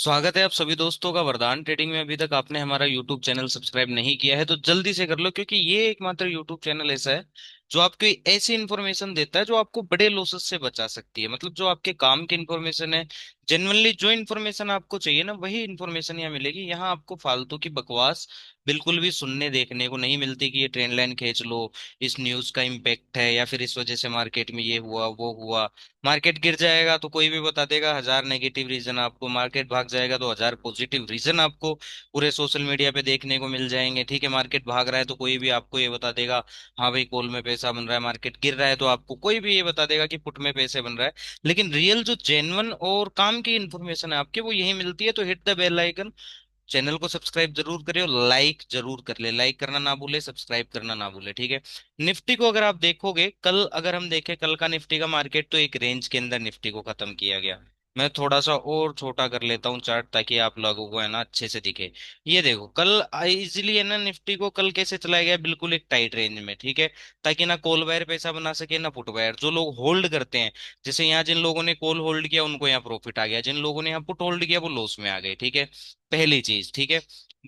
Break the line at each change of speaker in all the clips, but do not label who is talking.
स्वागत है आप सभी दोस्तों का वरदान ट्रेडिंग में। अभी तक आपने हमारा यूट्यूब चैनल सब्सक्राइब नहीं किया है तो जल्दी से कर लो, क्योंकि ये एकमात्र यूट्यूब चैनल ऐसा है जो आपको ऐसी इन्फॉर्मेशन देता है जो आपको बड़े लॉसेस से बचा सकती है। मतलब जो आपके काम की इन्फॉर्मेशन है, जेनुअनली जो इन्फॉर्मेशन आपको चाहिए ना वही इन्फॉर्मेशन यहाँ मिलेगी। यहाँ आपको फालतू की बकवास बिल्कुल भी सुनने देखने को नहीं मिलती कि ये ट्रेंड लाइन खींच लो, इस न्यूज का इम्पेक्ट है, या फिर इस वजह से मार्केट में ये हुआ वो हुआ। मार्केट गिर जाएगा तो कोई भी बता देगा 1000 नेगेटिव रीजन, आपको मार्केट भाग जाएगा तो 1000 पॉजिटिव रीजन आपको पूरे सोशल मीडिया पे देखने को मिल जाएंगे। ठीक है, मार्केट भाग रहा है तो कोई भी आपको ये बता देगा हाँ भाई कॉल में पैसा बन रहा है, मार्केट गिर रहा है तो आपको कोई भी ये बता देगा कि पुट में पैसे बन रहा है। लेकिन रियल जो जेन्युइन और काम की इंफॉर्मेशन है आपके वो यही मिलती है। तो hit the bell icon, channel को सब्सक्राइब जरूर करें और लाइक जरूर कर ले। लाइक करना ना भूले, सब्सक्राइब करना ना भूले, ठीक है। निफ्टी को अगर आप देखोगे, कल अगर हम देखें कल का निफ्टी का मार्केट, तो एक रेंज के अंदर निफ्टी को खत्म किया गया। मैं थोड़ा सा और छोटा कर लेता हूँ चार्ट ताकि आप लोगों को है ना अच्छे से दिखे। ये देखो कल इजिली है ना, निफ्टी को कल कैसे चलाया गया, बिल्कुल एक टाइट रेंज में, ठीक है। ताकि ना कॉल बायर पैसा बना सके ना पुट बायर। जो लोग होल्ड करते हैं, जैसे यहाँ जिन लोगों ने कॉल होल्ड किया उनको यहाँ प्रॉफिट आ गया, जिन लोगों ने यहाँ पुट होल्ड किया वो लॉस में आ गए, ठीक है। पहली चीज, ठीक है।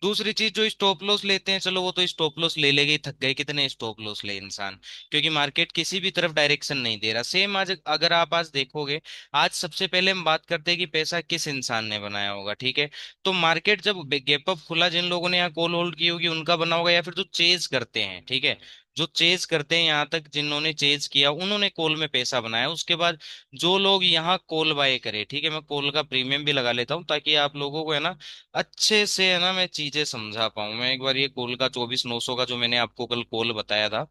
दूसरी चीज, जो स्टॉप लॉस लेते हैं, चलो वो तो स्टॉप लॉस ले लेगे, थक गए, कितने स्टॉप लॉस ले इंसान, क्योंकि मार्केट किसी भी तरफ डायरेक्शन नहीं दे रहा। सेम आज अगर आप आज देखोगे, आज सबसे पहले हम बात करते हैं कि पैसा किस इंसान ने बनाया होगा, ठीक है। तो मार्केट जब गैप अप खुला, जिन लोगों ने यहाँ कॉल होल्ड की होगी उनका बना होगा, या फिर जो चेज करते हैं, ठीक है, जो चेज करते हैं, यहाँ तक जिन्होंने चेज किया उन्होंने कॉल में पैसा बनाया। उसके बाद जो लोग यहाँ कॉल बाय करे, ठीक है, मैं कॉल का प्रीमियम भी लगा लेता हूँ ताकि आप लोगों को है ना अच्छे से है ना मैं चीजें समझा पाऊं। मैं एक बार ये कॉल का 24,900 का जो मैंने आपको कल कॉल बताया था,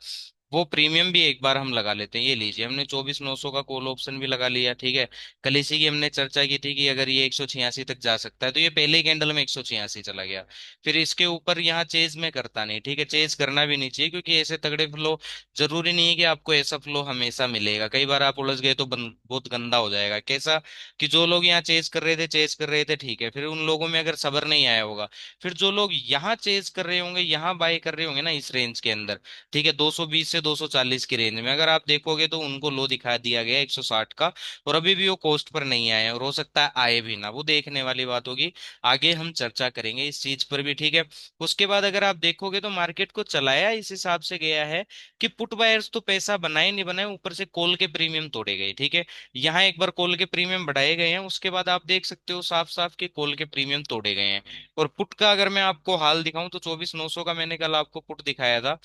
वो प्रीमियम भी एक बार हम लगा लेते हैं। ये लीजिए, हमने 24,900 का कॉल ऑप्शन भी लगा लिया, ठीक है। कल इसी की हमने चर्चा की थी कि अगर ये 186 तक जा सकता है, तो ये पहले ही कैंडल में 186 चला गया। फिर इसके ऊपर यहाँ चेज में करता नहीं, ठीक है, चेज करना भी नहीं चाहिए, क्योंकि ऐसे तगड़े फ्लो जरूरी नहीं है कि आपको ऐसा फ्लो हमेशा मिलेगा। कई बार आप उलझ गए तो बहुत गंदा हो जाएगा। कैसा कि जो लोग यहाँ चेज कर रहे थे, ठीक है, फिर उन लोगों में अगर सब्र नहीं आया होगा, फिर जो लोग यहाँ चेज कर रहे होंगे, यहाँ बाय कर रहे होंगे ना इस रेंज के अंदर, ठीक है, 220 से 240 की रेंज में, अगर आप देखोगे तो उनको लो दिखा दिया गया 160 का, और अभी भी वो कोस्ट पर नहीं आए हैं, और हो सकता है आए भी ना, वो देखने वाली बात होगी। आगे हम चर्चा करेंगे इस चीज पर भी, ठीक है। उसके बाद अगर आप देखोगे तो मार्केट को चलाया इस हिसाब से गया है कि पुट बायर्स तो पैसा बनाए नहीं बनाए, ऊपर से कॉल के प्रीमियम तोड़े गए, ठीक है। यहाँ एक बार कॉल के प्रीमियम बढ़ाए गए हैं, उसके बाद आप देख सकते हो साफ साफ कि कॉल के प्रीमियम तोड़े गए हैं। और पुट का अगर मैं आपको हाल दिखाऊं तो 24,900 का मैंने कल आपको पुट दिखाया था।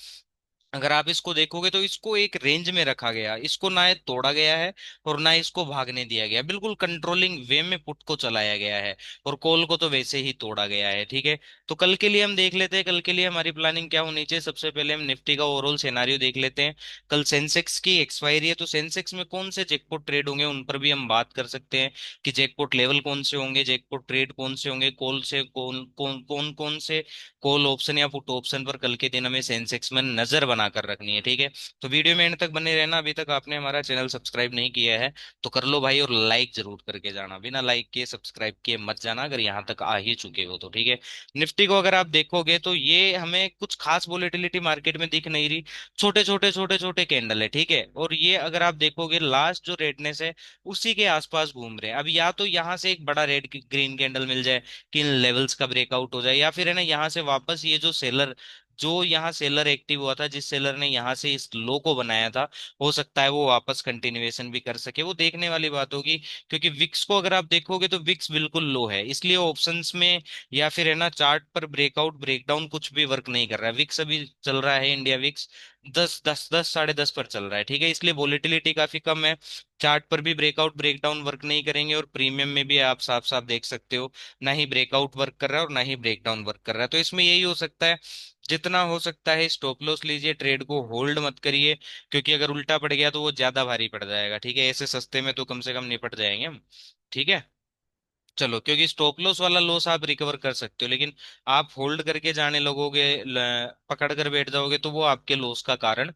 अगर आप इसको देखोगे तो इसको एक रेंज में रखा गया, इसको ना ये तोड़ा गया है और ना इसको भागने दिया गया, बिल्कुल कंट्रोलिंग वे में पुट को चलाया गया है। और कॉल को तो वैसे ही तोड़ा गया है, ठीक है। तो कल के लिए हम देख लेते हैं, कल के लिए हमारी प्लानिंग क्या होनी चाहिए। सबसे पहले हम निफ्टी का ओवरऑल सिनेरियो देख लेते हैं। कल सेंसेक्स की एक्सपायरी है, तो सेंसेक्स में कौन से जैकपॉट ट्रेड होंगे उन पर भी हम बात कर सकते हैं कि जैकपॉट लेवल कौन से होंगे, जैकपॉट ट्रेड कौन से होंगे, कॉल से कौन से कॉल ऑप्शन या पुट ऑप्शन पर कल के दिन हमें सेंसेक्स में नजर बनाकर रखनी है, ठीक है। तो वीडियो में एंड तक बने रहना। अभी तक आपने हमारा चैनल सब्सक्राइब नहीं किया है तो कर लो भाई, और लाइक जरूर करके जाना, बिना लाइक किए सब्सक्राइब किए मत जाना अगर यहाँ तक आ ही चुके हो तो, ठीक है। निफ्टी को अगर आप देखोगे तो ये हमें कुछ खास वोलेटिलिटी मार्केट में दिख नहीं रही, छोटे छोटे कैंडल है, ठीक है। और ये अगर आप देखोगे लास्ट जो रेडनेस है उसी के आसपास घूम रहे हैं। अब या तो यहाँ से एक बड़ा रेड ग्रीन कैंडल मिल जाए कि इन लेवल्स का ब्रेकआउट हो जाए, या फिर है ना यहाँ से वापस ये जो यहाँ सेलर एक्टिव हुआ था, जिस सेलर ने यहाँ से इस लो को बनाया था, हो सकता है वो वापस कंटिन्यूएशन भी कर सके, वो देखने वाली बात होगी। क्योंकि विक्स को अगर आप देखोगे तो विक्स बिल्कुल लो है, इसलिए ऑप्शंस में या फिर है ना चार्ट पर ब्रेकआउट ब्रेकडाउन कुछ भी वर्क नहीं कर रहा है। विक्स अभी चल रहा है, इंडिया विक्स 10 10 10 10:30 पर चल रहा है, ठीक है, इसलिए वोलेटिलिटी काफी कम है। चार्ट पर भी ब्रेकआउट ब्रेकडाउन वर्क नहीं करेंगे, और प्रीमियम में भी आप साफ साफ देख सकते हो ना ही ब्रेकआउट वर्क कर रहा है और ना ही ब्रेकडाउन वर्क कर रहा है। तो इसमें यही हो सकता है, जितना हो सकता है स्टॉप लॉस लीजिए, ट्रेड को होल्ड मत करिए, क्योंकि अगर उल्टा पड़ गया तो वो ज्यादा भारी पड़ जाएगा, ठीक है। ऐसे सस्ते में तो कम से कम निपट जाएंगे हम, ठीक है। चलो, क्योंकि स्टॉप लॉस वाला लॉस आप रिकवर कर सकते हो, लेकिन आप होल्ड करके जाने लगोगे, पकड़ कर बैठ जाओगे तो वो आपके लॉस का कारण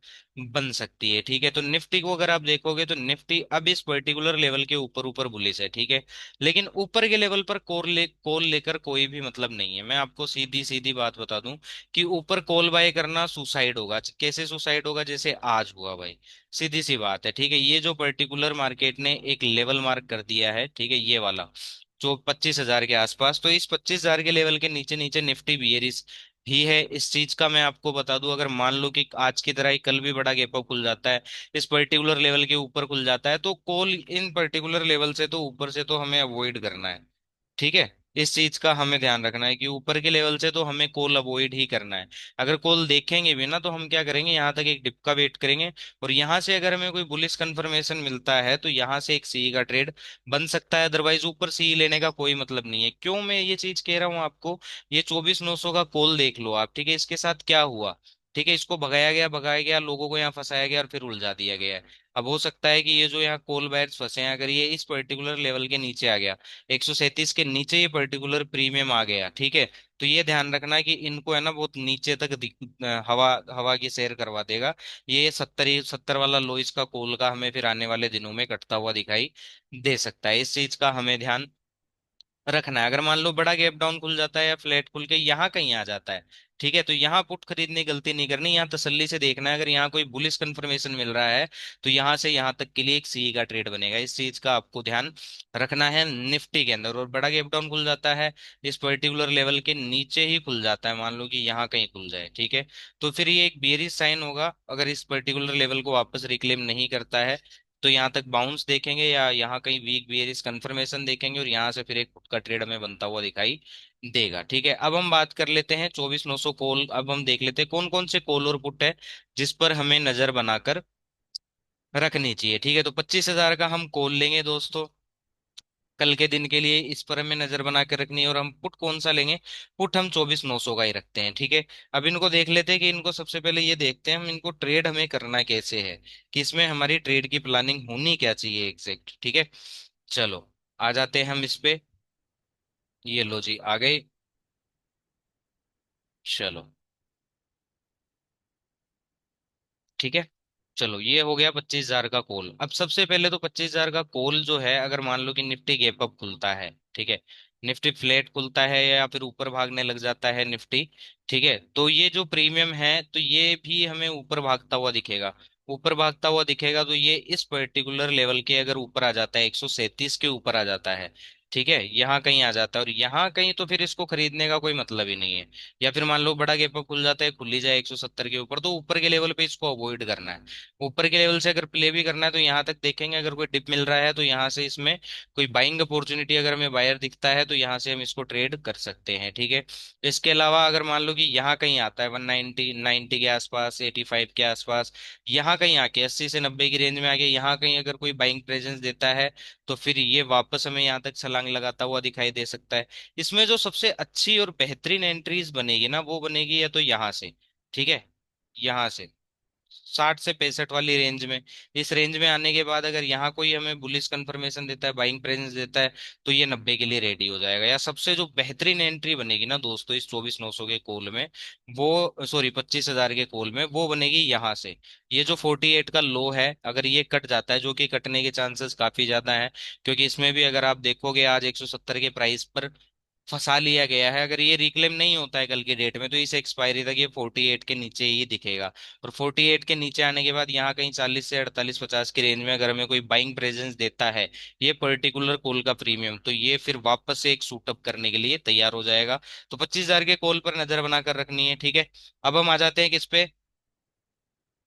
बन सकती है, ठीक है। तो निफ्टी को अगर आप देखोगे तो निफ्टी अब इस पर्टिकुलर लेवल के ऊपर ऊपर बुलिश है, ठीक है। लेकिन ऊपर के लेवल पर कॉल लेकर कोई भी मतलब नहीं है। मैं आपको सीधी सीधी बात बता दूं कि ऊपर कॉल बाय करना सुसाइड होगा। कैसे सुसाइड होगा, जैसे आज हुआ भाई, सीधी सी बात है, ठीक है। ये जो पर्टिकुलर मार्केट ने एक लेवल मार्क कर दिया है, ठीक है, ये वाला जो 25,000 के आसपास। तो इस 25,000 के लेवल के नीचे नीचे निफ्टी बियरिश ही है। इस चीज का मैं आपको बता दूं, अगर मान लो कि आज की तरह ही कल भी बड़ा गैप अप खुल जाता है, इस पर्टिकुलर लेवल के ऊपर खुल जाता है, तो कॉल इन पर्टिकुलर लेवल से तो ऊपर से तो हमें अवॉइड करना है। ठीक है, इस चीज का हमें ध्यान रखना है कि ऊपर के लेवल से तो हमें कॉल अवॉइड ही करना है। अगर कॉल देखेंगे भी ना, तो हम क्या करेंगे, यहाँ तक एक डिप का वेट करेंगे, और यहाँ से अगर हमें कोई बुलिश कंफर्मेशन मिलता है तो यहाँ से एक सी का ट्रेड बन सकता है। अदरवाइज ऊपर सी लेने का कोई मतलब नहीं है। क्यों मैं ये चीज कह रहा हूँ आपको, ये 24,900 का कॉल देख लो आप, ठीक है, इसके साथ क्या हुआ। ठीक है, इसको भगाया गया, लोगों को यहाँ फंसाया गया और फिर उलझा दिया गया है। अब हो सकता है कि ये जो यहाँ कॉल बायर्स फंसे हैं, अगर ये इस पर्टिकुलर लेवल के नीचे आ गया, 137 के नीचे ये पर्टिकुलर प्रीमियम आ गया, ठीक है, तो ये ध्यान रखना है कि इनको है ना बहुत नीचे तक हवा हवा की सैर करवा देगा। ये 70 वाला लो इसका कोल का हमें फिर आने वाले दिनों में कटता हुआ दिखाई दे सकता है। इस चीज का हमें ध्यान रखना है। अगर मान लो बड़ा गैप डाउन खुल जाता है या फ्लैट खुल के यहाँ कहीं आ जाता है, ठीक है, तो यहाँ पुट खरीदने की गलती नहीं करनी, यहाँ तसल्ली से देखना है। अगर यहाँ कोई बुलिश कंफर्मेशन मिल रहा है तो यहाँ से यहाँ तक के लिए एक सी का ट्रेड बनेगा। इस चीज का आपको ध्यान रखना है निफ्टी के अंदर। और बड़ा गैप डाउन खुल जाता है, इस पर्टिकुलर लेवल के नीचे ही खुल जाता है, मान लो कि यहाँ कहीं खुल जाए, ठीक है, तो फिर ये एक बेयरिश साइन होगा। अगर इस पर्टिकुलर लेवल को वापस रिक्लेम नहीं करता है तो यहाँ तक बाउंस देखेंगे, या यहाँ कहीं वीक बियरिश कंफर्मेशन देखेंगे, और यहाँ से फिर एक पुट का ट्रेड हमें बनता हुआ दिखाई देगा। ठीक है, अब हम बात कर लेते हैं 24,900 कॉल। अब हम देख लेते हैं कौन कौन से कॉल और पुट है जिस पर हमें नजर बनाकर रखनी चाहिए। ठीक है, तो 25,000 का हम कॉल लेंगे दोस्तों कल के दिन के लिए, इस पर हमें नजर बना के रखनी है। और हम पुट कौन सा लेंगे, पुट हम 24,900 का ही रखते हैं। ठीक है, अब इनको देख लेते हैं कि इनको सबसे पहले ये देखते हैं हम इनको ट्रेड हमें करना कैसे है, कि इसमें हमारी ट्रेड की प्लानिंग होनी क्या चाहिए एग्जैक्ट। ठीक है, चलो आ जाते हैं हम इस पे। ये लो जी, आ गए। चलो ठीक है, चलो ये हो गया 25,000 का कॉल। अब सबसे पहले तो 25,000 का कॉल जो है, अगर मान लो कि निफ्टी गैप अप खुलता है, ठीक है, निफ्टी फ्लैट खुलता है या फिर ऊपर भागने लग जाता है निफ्टी, ठीक है, तो ये जो प्रीमियम है तो ये भी हमें ऊपर भागता हुआ दिखेगा। ऊपर भागता हुआ दिखेगा तो ये इस पर्टिकुलर लेवल के अगर ऊपर आ जाता है, 137 के ऊपर आ जाता है, ठीक है, यहाँ कहीं आ जाता है और यहाँ कहीं, तो फिर इसको खरीदने का कोई मतलब ही नहीं है। या फिर मान लो बड़ा गैप अप खुल जाता है, खुल ही जाए 170 के ऊपर, तो ऊपर के लेवल पे इसको अवॉइड करना है। ऊपर के लेवल से अगर प्ले भी करना है तो यहाँ तक देखेंगे, अगर कोई डिप मिल रहा है तो यहाँ से इसमें कोई बाइंग अपॉर्चुनिटी अगर हमें बायर दिखता है तो यहाँ से हम इसको ट्रेड कर सकते हैं। ठीक है, इसके अलावा अगर मान लो कि यहाँ कहीं आता है 190 90 के आसपास, 85 के आसपास, यहाँ कहीं आके 80 से 90 की रेंज में आके यहाँ कहीं अगर कोई बाइंग प्रेजेंस देता है, तो फिर ये वापस हमें यहाँ तक छलांग लगाता हुआ दिखाई दे सकता है। इसमें जो सबसे अच्छी और बेहतरीन एंट्रीज बनेगी ना, वो बनेगी या तो यहाँ से, ठीक है, यहाँ से 60 से 65 वाली रेंज में। इस रेंज में आने के बाद अगर यहाँ कोई हमें बुलिश कंफर्मेशन देता है, बाइंग प्रेजेंस देता है, तो ये 90 के लिए रेडी हो जाएगा। या सबसे जो बेहतरीन एंट्री बनेगी ना दोस्तों इस 24,900 के कॉल में, वो सॉरी 25,000 के कॉल में, वो बनेगी यहाँ से। ये जो 48 का लो है, अगर ये कट जाता है, जो कि कटने के चांसेस काफी ज्यादा है, क्योंकि इसमें भी अगर आप देखोगे आज 170 के प्राइस पर फंसा लिया गया है। अगर ये रिक्लेम नहीं होता है कल की डेट में, तो इस एक्सपायरी तक ये 48 के नीचे ही दिखेगा। और 48 के नीचे आने के बाद यहाँ कहीं 40 से 48 50 की रेंज में अगर हमें कोई बाइंग प्रेजेंस देता है ये पर्टिकुलर कॉल का प्रीमियम, तो ये फिर वापस से एक सूटअप करने के लिए तैयार हो जाएगा। तो 25,000 के कॉल पर नजर बनाकर रखनी है। ठीक है, अब हम आ जाते हैं किस पे,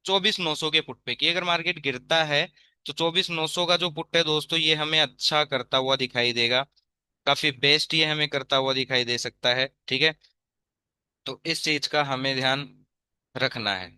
24,900 के पुट पे, कि अगर मार्केट गिरता है तो 24,900 का जो पुट है दोस्तों, ये हमें अच्छा करता हुआ दिखाई देगा। काफी बेस्ट ये हमें करता हुआ दिखाई दे सकता है। ठीक है, तो इस चीज का हमें ध्यान रखना है।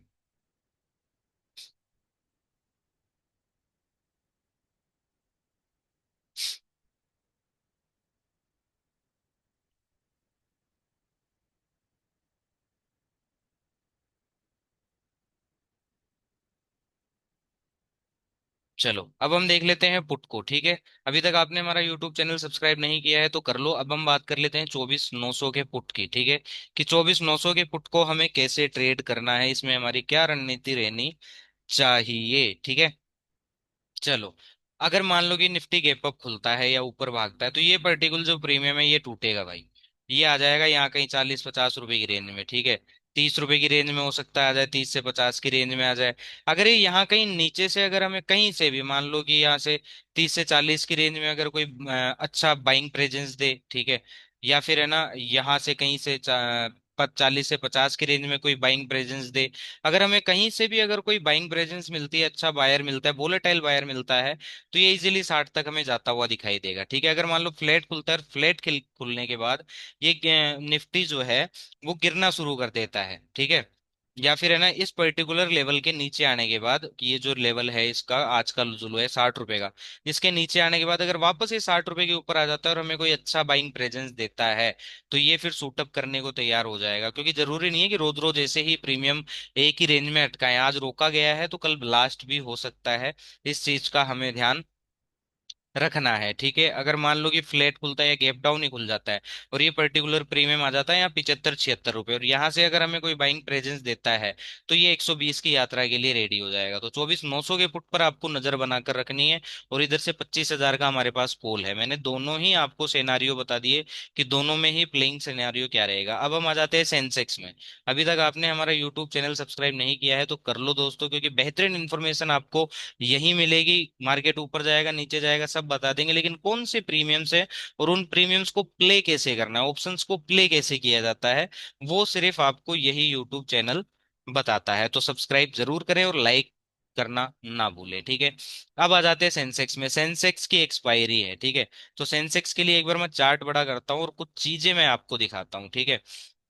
चलो अब हम देख लेते हैं पुट को। ठीक है, अभी तक आपने हमारा यूट्यूब चैनल सब्सक्राइब नहीं किया है तो कर लो। अब हम बात कर लेते हैं 24,900 के पुट की। ठीक है, कि 24,900 के पुट को हमें कैसे ट्रेड करना है, इसमें हमारी क्या रणनीति रहनी चाहिए। ठीक है, चलो अगर मान लो कि निफ्टी गैप अप खुलता है या ऊपर भागता है, तो ये पर्टिकुलर जो प्रीमियम है ये टूटेगा भाई। ये आ जाएगा यहाँ कहीं 40 50 रुपए की रेंज में। ठीक है, 30 रुपए की रेंज में हो सकता है आ जाए, 30 से 50 की रेंज में आ जाए। अगर ये यहाँ कहीं नीचे से अगर हमें कहीं से भी मान लो कि यहाँ से 30 से 40 की रेंज में अगर कोई अच्छा बाइंग प्रेजेंस दे, ठीक है, या फिर है ना यहाँ से कहीं से 40 से 50 की रेंज में कोई बाइंग प्रेजेंस दे, अगर हमें कहीं से भी अगर कोई बाइंग प्रेजेंस मिलती है, अच्छा बायर मिलता है, वोलेटाइल बायर मिलता है, तो ये इजीली 60 तक हमें जाता हुआ दिखाई देगा। ठीक है, अगर मान लो फ्लैट खुलता है, फ्लैट खुलने के बाद ये निफ्टी जो है वो गिरना शुरू कर देता है, ठीक है, या फिर है ना इस पर्टिकुलर लेवल के नीचे आने के बाद, कि ये जो लेवल है इसका आज का जो लो है 60 रुपए का, इसके नीचे आने के बाद अगर वापस ये 60 रुपए के ऊपर आ जाता है और हमें कोई अच्छा बाइंग प्रेजेंस देता है, तो ये फिर सूटअप करने को तैयार हो जाएगा। क्योंकि जरूरी नहीं है कि रोज रोज ऐसे ही प्रीमियम एक ही रेंज में अटकाएं, आज रोका गया है तो कल लास्ट भी हो सकता है। इस चीज का हमें ध्यान रखना है। ठीक है, अगर मान लो कि फ्लैट खुलता है या गैप डाउन ही खुल जाता है और ये पर्टिकुलर प्रीमियम आ जाता है यहाँ 75-76 रुपए, और यहाँ से अगर हमें कोई बाइंग प्रेजेंस देता है, तो ये 120 की यात्रा के लिए रेडी हो जाएगा। तो 24,900 के पुट पर आपको नजर बनाकर रखनी है, और इधर से 25,000 का हमारे पास कॉल है। मैंने दोनों ही आपको सिनेरियो बता दिए कि दोनों में ही प्लेइंग सिनेरियो क्या रहेगा। अब हम आ जाते हैं सेंसेक्स में। अभी तक आपने हमारा यूट्यूब चैनल सब्सक्राइब नहीं किया है तो कर लो दोस्तों, क्योंकि बेहतरीन इन्फॉर्मेशन आपको यही मिलेगी। मार्केट ऊपर जाएगा नीचे जाएगा सब बता देंगे, लेकिन कौन से प्रीमियम्स है और उन प्रीमियम्स को प्ले कैसे करना है, ऑप्शंस को प्ले कैसे किया जाता है, वो सिर्फ आपको यही यूट्यूब चैनल बताता है। तो सब्सक्राइब जरूर करें और लाइक करना ना भूलें। ठीक है, अब आ जाते हैं सेंसेक्स में। सेंसेक्स की एक्सपायरी है, ठीक है, तो सेंसेक्स के लिए एक बार मैं चार्ट बड़ा करता हूँ और कुछ चीजें मैं आपको दिखाता हूँ। ठीक है,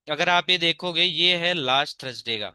अगर आप ये देखोगे, ये है लास्ट थर्सडे का,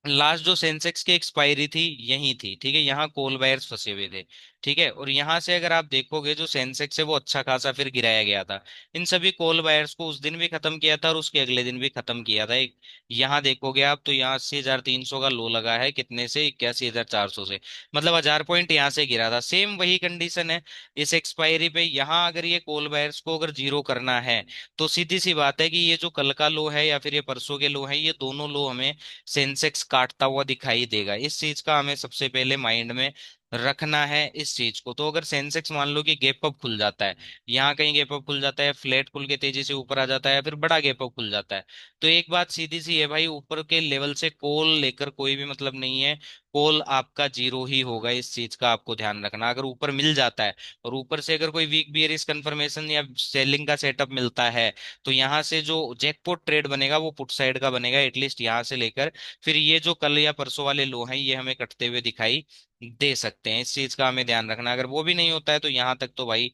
लास्ट जो सेंसेक्स की एक्सपायरी थी यही थी। ठीक है, यहाँ कॉल बायर्स फंसे हुए थे। ठीक है, और यहाँ से अगर आप देखोगे जो सेंसेक्स है वो अच्छा खासा फिर गिराया गया था। इन सभी कॉल बायर्स को उस दिन भी खत्म किया था और उसके अगले दिन भी खत्म किया था। एक यहाँ देखोगे आप तो यहाँ 80,300 का लो लगा है, कितने से, 81,400 से, मतलब 1000 पॉइंट यहाँ से गिरा था। सेम वही कंडीशन है इस एक्सपायरी पे। यहाँ अगर ये कॉल बायर्स को अगर जीरो करना है, तो सीधी सी बात है कि ये जो कल का लो है या फिर ये परसों के लो है, ये दोनों लो हमें सेंसेक्स काटता हुआ दिखाई देगा। इस चीज का हमें सबसे पहले माइंड में रखना है इस चीज को। तो अगर सेंसेक्स मान लो कि गैप अप खुल जाता है, यहाँ कहीं गैप अप खुल जाता है, फ्लैट खुल के तेजी से ऊपर आ जाता है, फिर बड़ा गैप अप खुल जाता है, तो एक बात सीधी सी है भाई, ऊपर के लेवल से कॉल लेकर कोई भी मतलब नहीं है। कॉल आपका जीरो ही होगा, इस चीज का आपको ध्यान रखना। अगर ऊपर मिल जाता है और ऊपर से अगर कोई वीक बियरिश कंफर्मेशन या सेलिंग का सेटअप मिलता है, तो यहाँ से जो जैकपॉट ट्रेड बनेगा वो पुट साइड का बनेगा, एटलीस्ट यहाँ से लेकर फिर ये जो कल या परसों वाले लो हैं ये हमें कटते हुए दिखाई दे सकते हैं। इस चीज का हमें ध्यान रखना। अगर वो भी नहीं होता है तो यहाँ तक तो भाई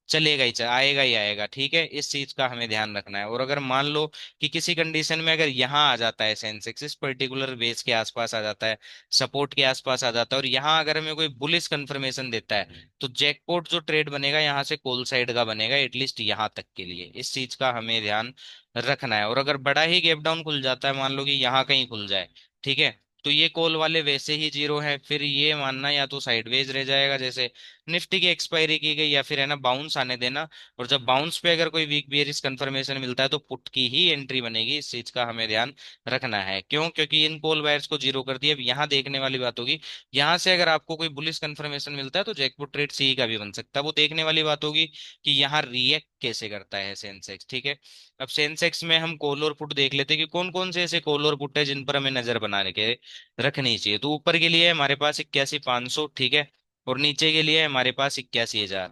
चलेगा ही, आएगा ही आएगा। ठीक है, इस चीज का हमें ध्यान रखना है। और अगर मान लो कि किसी कंडीशन में अगर यहाँ आ जाता है सेंसेक्स, इस पर्टिकुलर बेस के आसपास आ जाता है, सपोर्ट के आसपास आ जाता है, और यहाँ अगर हमें कोई बुलिश कंफर्मेशन देता है, तो जैकपॉट जो ट्रेड बनेगा यहाँ से कॉल साइड का बनेगा, एटलीस्ट यहाँ तक के लिए। इस चीज का हमें ध्यान रखना है। और अगर बड़ा ही गैप डाउन खुल जाता है, मान लो कि यहाँ कहीं खुल जाए, ठीक है, तो ये कॉल वाले वैसे ही जीरो है, फिर ये मानना या तो साइडवेज रह जाएगा जैसे निफ्टी की एक्सपायरी की गई, या फिर है ना बाउंस आने देना। और जब बाउंस पे अगर कोई वीक बियरिश कंफर्मेशन मिलता है तो पुट की ही एंट्री बनेगी। इस चीज का हमें ध्यान रखना है। क्यों? क्योंकि इन कॉल वायर्स को जीरो कर दिया। अब यहाँ देखने वाली बात होगी, यहाँ से अगर आपको कोई बुलिश कंफर्मेशन मिलता है तो जैकपॉट ट्रेड सी का भी बन सकता है। वो देखने वाली बात होगी कि यहाँ रिएक्ट कैसे करता है सेंसेक्स। ठीक है, अब सेंसेक्स में हम कॉल और पुट देख लेते हैं कि कौन कौन से ऐसे कॉल और पुट है जिन पर हमें नजर बनाने के रखनी चाहिए। तो ऊपर के लिए है हमारे पास 81,500, ठीक है, और नीचे के लिए है हमारे पास 81,000।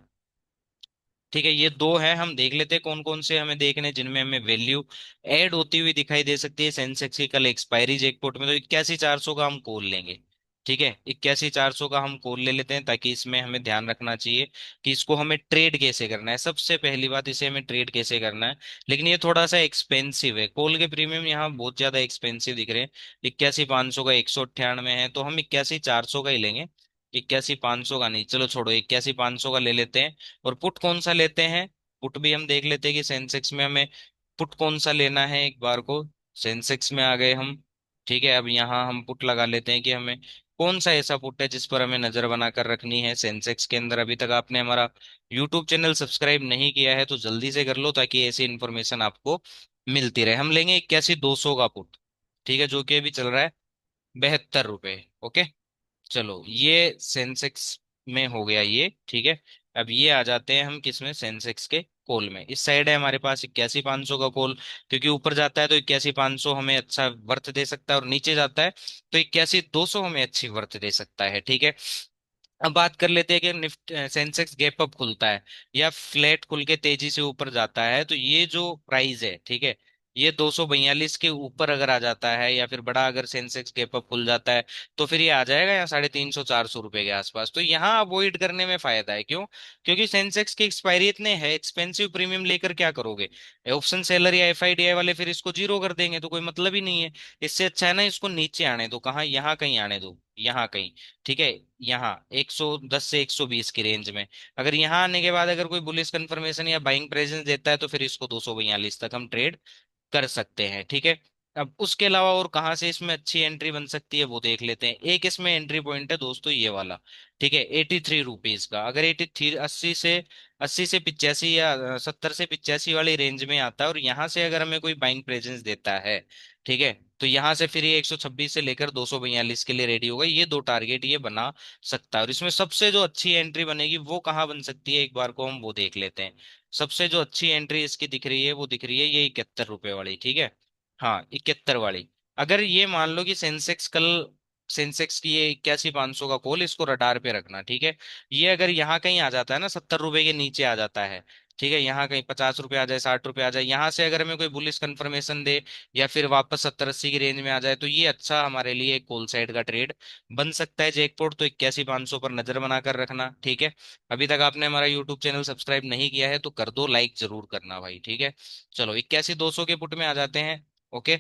ठीक है, ये दो है। हम देख लेते हैं कौन कौन से हमें देखने जिनमें हमें वैल्यू ऐड होती हुई दिखाई दे सकती है सेंसेक्स की कल एक्सपायरी जैकपॉट में। तो 81,400 का हम कॉल लेंगे। ठीक है, 81,400 का हम कॉल ले लेते हैं, ताकि इसमें हमें ध्यान रखना चाहिए कि इसको हमें ट्रेड कैसे करना है। सबसे पहली बात, इसे हमें ट्रेड कैसे करना है। लेकिन ये थोड़ा सा एक्सपेंसिव है, कॉल के प्रीमियम यहाँ बहुत ज्यादा एक्सपेंसिव दिख रहे हैं। 81,500 का 198 है, तो हम 81,400 का ही लेंगे। 81,500 का नहीं, चलो छोड़ो, 81,500 का ले लेते हैं। और पुट कौन सा लेते हैं, पुट भी हम देख लेते हैं कि सेंसेक्स में हमें पुट कौन सा लेना है एक बार को। सेंसेक्स में आ गए हम। ठीक है, अब यहाँ हम पुट लगा लेते हैं कि हमें कौन सा ऐसा पुट है जिस पर हमें नजर बनाकर रखनी है सेंसेक्स के अंदर। अभी तक आपने हमारा यूट्यूब चैनल सब्सक्राइब नहीं किया है तो जल्दी से कर लो, ताकि ऐसी इन्फॉर्मेशन आपको मिलती रहे। हम लेंगे 81,200 का पुट, ठीक है, जो कि अभी चल रहा है 72 रुपए। ओके, चलो ये सेंसेक्स में हो गया ये। ठीक है, अब ये आ जाते हैं हम किस में, सेंसेक्स के कॉल में इस साइड है हमारे पास 81,500 का कॉल, क्योंकि ऊपर जाता है तो 81,500 हमें अच्छा वर्थ दे सकता है, और नीचे जाता है तो 81,200 हमें अच्छी वर्थ दे सकता है। ठीक है। अब बात कर लेते हैं कि निफ्ट सेंसेक्स गैप अप खुलता है या फ्लैट खुल के तेजी से ऊपर जाता है, तो ये जो प्राइस है, ठीक है, ये 242 के ऊपर अगर आ जाता है, या फिर बड़ा अगर सेंसेक्स गैप अप खुल जाता है, तो फिर ये आ जाएगा यहाँ 350 400 रुपए के आसपास। तो यहाँ अवॉइड करने में फायदा है। क्यों? क्योंकि सेंसेक्स की एक्सपायरी इतने है, एक्सपेंसिव प्रीमियम लेकर क्या करोगे? ऑप्शन सेलर या एफआईडीआई वाले फिर इसको जीरो कर देंगे, तो कोई मतलब ही नहीं है। इससे अच्छा है ना, इसको नीचे आने दो, कहाँ, यहाँ कहीं आने दो, यहाँ कहीं। ठीक है। यहाँ 110 से 120 की रेंज में, अगर यहाँ आने के बाद अगर कोई बुलिश कंफर्मेशन या बाइंग प्रेजेंस देता है, तो फिर इसको 242 तक हम ट्रेड कर सकते हैं। ठीक है। अब उसके अलावा और कहाँ से इसमें अच्छी एंट्री बन सकती है वो देख लेते हैं। एक इसमें एंट्री पॉइंट है दोस्तों, ये वाला। ठीक है, 83 रुपीज का, अगर 83, 80 से 85 या 70 से 85 वाली रेंज में आता है, और यहाँ से अगर हमें कोई बाइंग प्रेजेंस देता है, ठीक है, तो यहाँ से फिर ये 126 से लेकर 242 के लिए रेडी होगा। ये दो टारगेट ये बना सकता है। और इसमें सबसे जो अच्छी एंट्री बनेगी वो कहाँ बन सकती है, एक बार को हम वो देख लेते हैं। सबसे जो अच्छी एंट्री इसकी दिख रही है वो दिख रही है ये 71 रुपए वाली। ठीक है। हाँ, 71 वाली। अगर ये मान लो कि सेंसेक्स कल, सेंसेक्स की ये 81,500 का कॉल, इसको रडार पे रखना। ठीक है। ये अगर यहाँ कहीं आ जाता है ना, 70 रुपए के नीचे आ जाता है, ठीक है, यहाँ कहीं 50 रुपए आ जाए, 60 रुपए आ जाए, यहाँ से अगर हमें कोई बुलिश कंफर्मेशन दे, या फिर वापस 70 80 की रेंज में आ जाए, तो ये अच्छा हमारे लिए एक कॉल साइड का ट्रेड बन सकता है जैकपॉट। तो 81,500 पर नजर बनाकर रखना। ठीक है। अभी तक आपने हमारा यूट्यूब चैनल सब्सक्राइब नहीं किया है तो कर दो, लाइक जरूर करना भाई। ठीक है। चलो 81,200 के पुट में आ जाते हैं। ओके।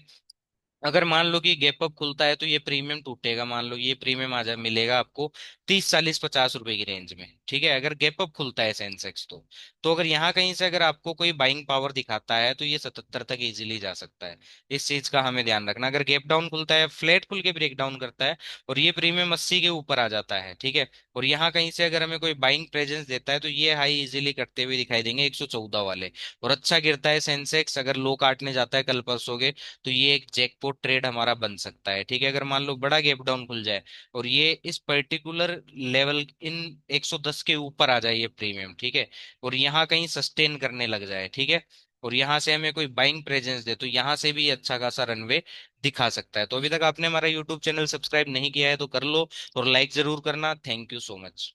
अगर मान लो कि गैप अप खुलता है तो ये प्रीमियम टूटेगा, मान लो ये प्रीमियम आ जा मिलेगा आपको 30 40 50 रुपए की रेंज में। ठीक है, अगर गैप अप खुलता है सेंसेक्स तो अगर यहाँ कहीं से अगर आपको कोई बाइंग पावर दिखाता है तो ये 77 तक इजीली जा सकता है। इस चीज का हमें ध्यान रखना। अगर गैप डाउन खुलता है, फ्लैट खुल के ब्रेक डाउन करता है, और ये प्रीमियम 80 के ऊपर आ जाता है, ठीक है, और यहाँ कहीं से अगर हमें कोई बाइंग प्रेजेंस देता है, तो ये हाई इजीली करते हुए दिखाई देंगे 114 वाले। और अच्छा गिरता है सेंसेक्स, अगर लो काटने जाता है कल परसों के, तो ये एक जैकपॉट ट्रेड हमारा बन सकता है। ठीक है। अगर मान लो बड़ा गैप डाउन खुल जाए, और ये इस पर्टिकुलर लेवल इन 110 के ऊपर आ जाए ये प्रीमियम, ठीक है, और यहाँ कहीं सस्टेन करने लग जाए, ठीक है, और यहाँ से हमें कोई बाइंग प्रेजेंस दे, तो यहाँ से भी अच्छा खासा रनवे दिखा सकता है। तो अभी तक आपने हमारा यूट्यूब चैनल सब्सक्राइब नहीं किया है तो कर लो, और लाइक जरूर करना। Thank you so much.